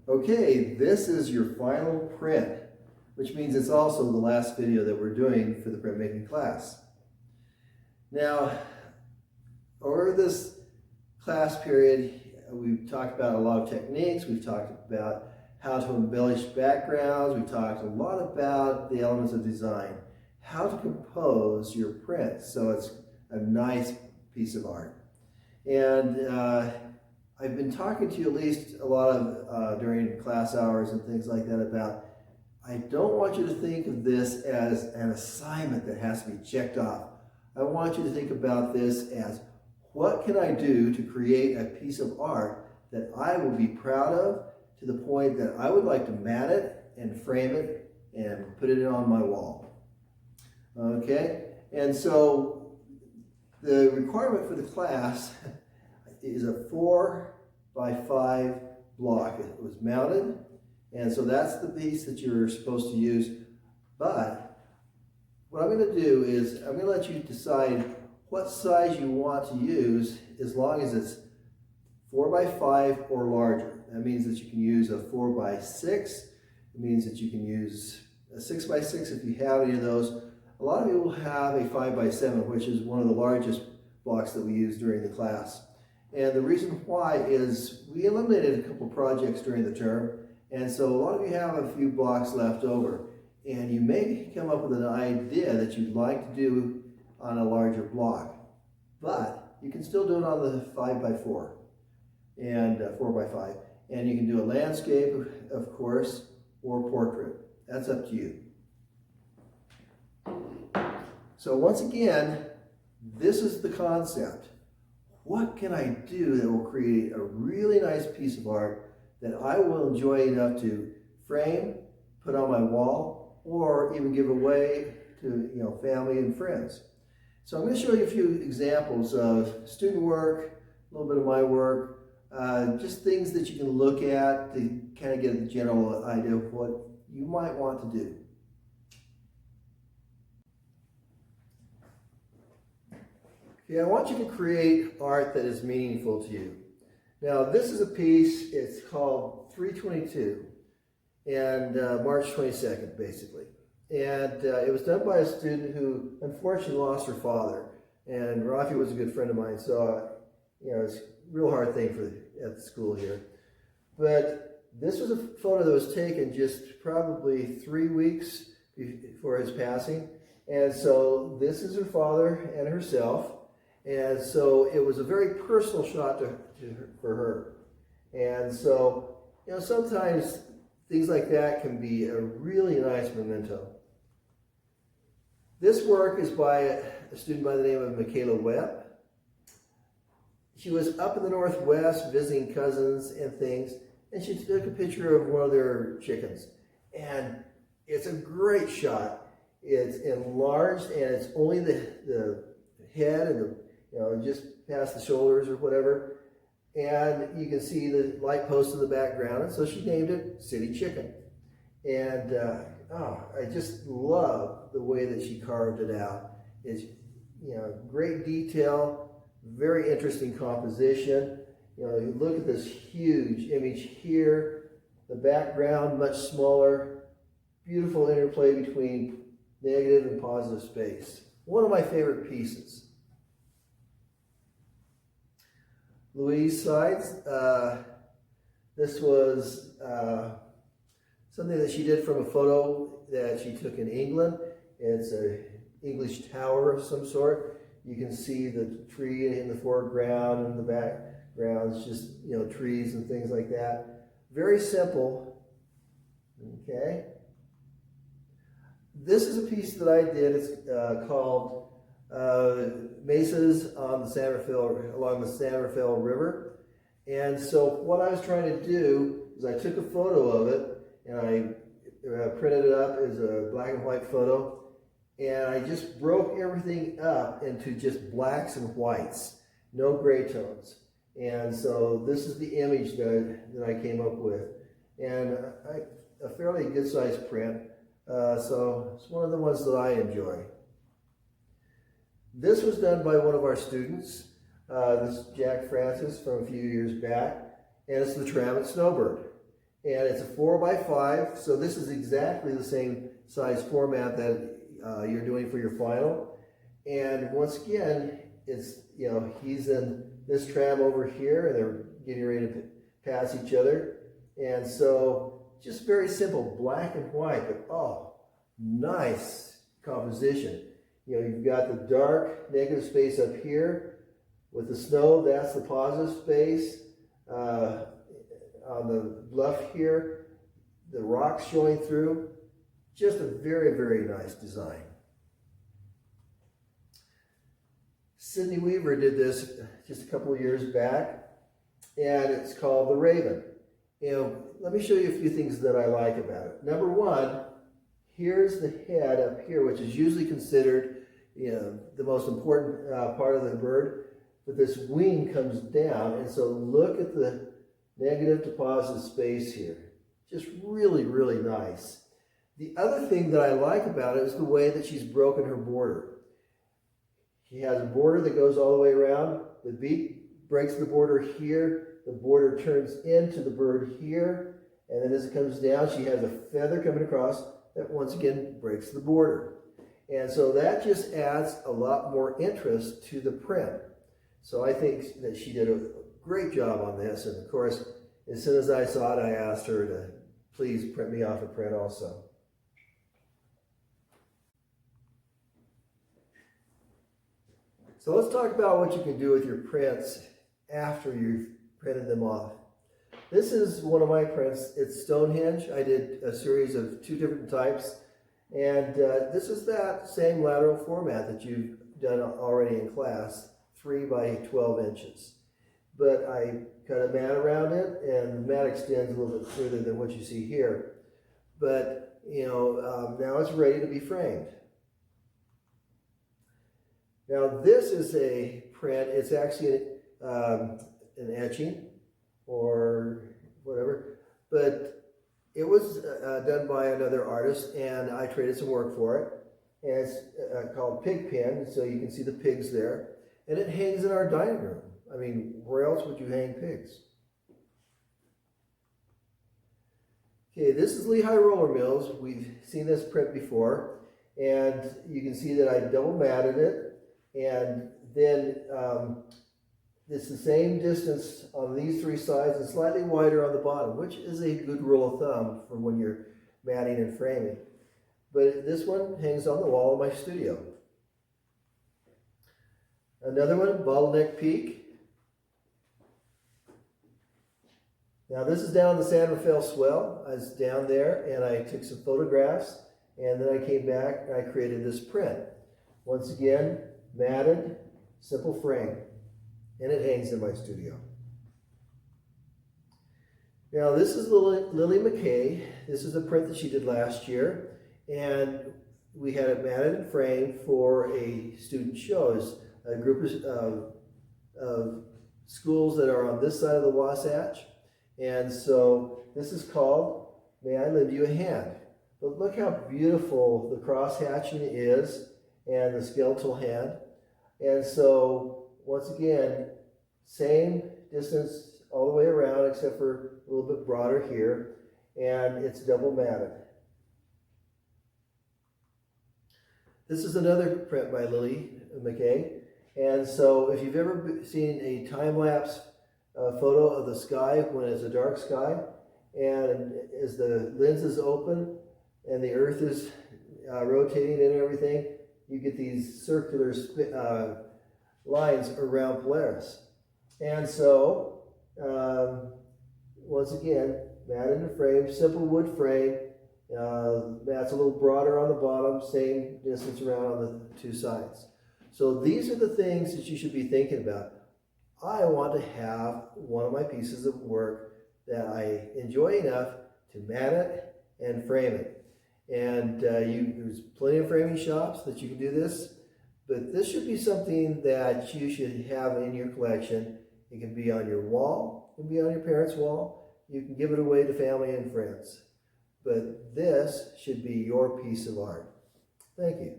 Okay, this is your final print, which means it's also the last video that we're doing for the printmaking class. Now, over this class period, we've talked about a lot of techniques, we've talked about how to embellish backgrounds, we've talked a lot about the elements of design, how to compose your print so it's a nice piece of art. And I've been talking to you at least a lot of during class hours and things like that about, I don't want you to think of this as an assignment that has to be checked off. I want you to think about this as, what can I do to create a piece of art that I will be proud of, to the point that I would like to mat it and frame it and put it on my wall. Okay, and so the requirement for the class is a 4x5 block. It was mounted, and so that's the piece that you're supposed to use. But what I'm going to do is I'm going to let you decide what size you want to use, as long as it's 4x5 or larger. That means that you can use a 4x6. It means that you can use a 6x6 if you have any of those. A lot of people have a 5x7, which is one of the largest blocks that we use during the class. And the reason why is we eliminated a couple projects during the term, and so a lot of you have a few blocks left over. And you may come up with an idea that you'd like to do on a larger block, but you can still do it on the 5x4 and 4x5. And you can do a landscape, of course, or portrait. That's up to you. So once again, this is the concept. What can I do that will create a really nice piece of art that I will enjoy enough to frame, put on my wall, or even give away to family and friends? So I'm going to show you a few examples of student work, a little bit of my work, just things that you can look at to kind of get a general idea of what you might want to do. Okay, I want you to create art that is meaningful to you. Now, this is a piece, it's called 322, and March 22nd, basically. And it was done by a student who unfortunately lost her father. And Rafi was a good friend of mine, so it's a real hard thing at the school here. But this was a photo that was taken just probably 3 weeks before his passing. And so this is her father and herself. And so it was a very personal shot for her. And so, sometimes things like that can be a really nice memento. This work is by a student by the name of Michaela Webb. She was up in the Northwest visiting cousins and things, and she took a picture of one of their chickens. And it's a great shot. It's enlarged, and it's only the head and just past the shoulders or whatever. And you can see the light post in the background, and so she named it City Chicken. And I just love the way that she carved it out. It's great detail, very interesting composition. You look at this huge image here, the background much smaller, beautiful interplay between negative and positive space. One of my favorite pieces. Louise Sides, this was something that she did from a photo that she took in England. It's an English tower of some sort. You can see the tree in the foreground, and the background is just trees and things like that. Very simple. Okay. This is a piece that I did. It's called Mesas on the along the San Rafael River. And so what I was trying to do is I took a photo of it, and I printed it up as a black and white photo, and I just broke everything up into just blacks and whites, no gray tones. And so this is the image that I came up with, and a fairly good sized print, so it's one of the ones that I enjoy. This was done by one of our students. This is Jack Francis from a few years back, and it's the Tram and Snowbird. And it's a 4x5, so this is exactly the same size format that you're doing for your final. And once again, it's, you know, he's in this tram over here, and they're getting ready to pass each other. And so, just very simple, black and white, but oh, nice composition. You know, you've got the dark negative space up here. With the snow, that's the positive space. On the bluff here, the rocks showing through. Just a very, very nice design. Sydney Weaver did this just a couple of years back, and it's called The Raven. You know, let me show you a few things that I like about it. Number one, here's the head up here, which is usually considered, you know, the most important part of the bird. But this wing comes down, and so look at the negative to positive space here. Just really, really nice. The other thing that I like about it is the way that she's broken her border. She has a border that goes all the way around. The beak breaks the border here. The border turns into the bird here. And then as it comes down, she has a feather coming across that once again breaks the border. And so that just adds a lot more interest to the print. So I think that she did a great job on this. And of course, as soon as I saw it, I asked her to please print me off a print also. So let's talk about what you can do with your prints after you've printed them off. This is one of my prints. It's Stonehenge. I did a series of 2 different types. And this is that same lateral format that you've done already in class, 3 by 12 inches. But I cut a mat around it, and the mat extends a little bit further than what you see here. But, you know, now it's ready to be framed. Now this is a print. It's actually an etching or whatever, but it was done by another artist, and I traded some work for it. And it's called Pig Pen, so you can see the pigs there. And it hangs in our dining room. I mean, where else would you hang pigs? Okay, this is Lehigh Roller Mills. We've seen this print before, and you can see that I double matted it, and then it's the same distance on these 3 sides and slightly wider on the bottom, which is a good rule of thumb for when you're matting and framing. But this one hangs on the wall of my studio. Another one, Bottleneck Peak. Now this is down the San Rafael Swell. I was down there and I took some photographs, and then I came back and I created this print. Once again, matted, simple frame, and it hangs in my studio. Now this is Lilly Mckay. This is a print that she did last year, and we had it matted and framed for a student show. It's a group of schools that are on this side of the Wasatch, and so this is called May I Lend You a Hand. But look how beautiful the cross hatching is, and the skeletal hand. And so once again, same distance all the way around except for a little bit broader here, and it's double matted. This is another print by Lilly Mckay, and so if you've ever seen a time-lapse photo of the sky when it's a dark sky, and as the lens is open and the earth is rotating and everything, you get these circular lines around Polaris. And so, once again, matted and frame, simple wood frame. That's a little broader on the bottom, same distance around on the 2 sides. So these are the things that you should be thinking about. I want to have one of my pieces of work that I enjoy enough to mat it and frame it. And there's plenty of framing shops that you can do this, but this should be something that you should have in your collection. It can be on your wall, it can be on your parents' wall, you can give it away to family and friends. But this should be your piece of art. Thank you.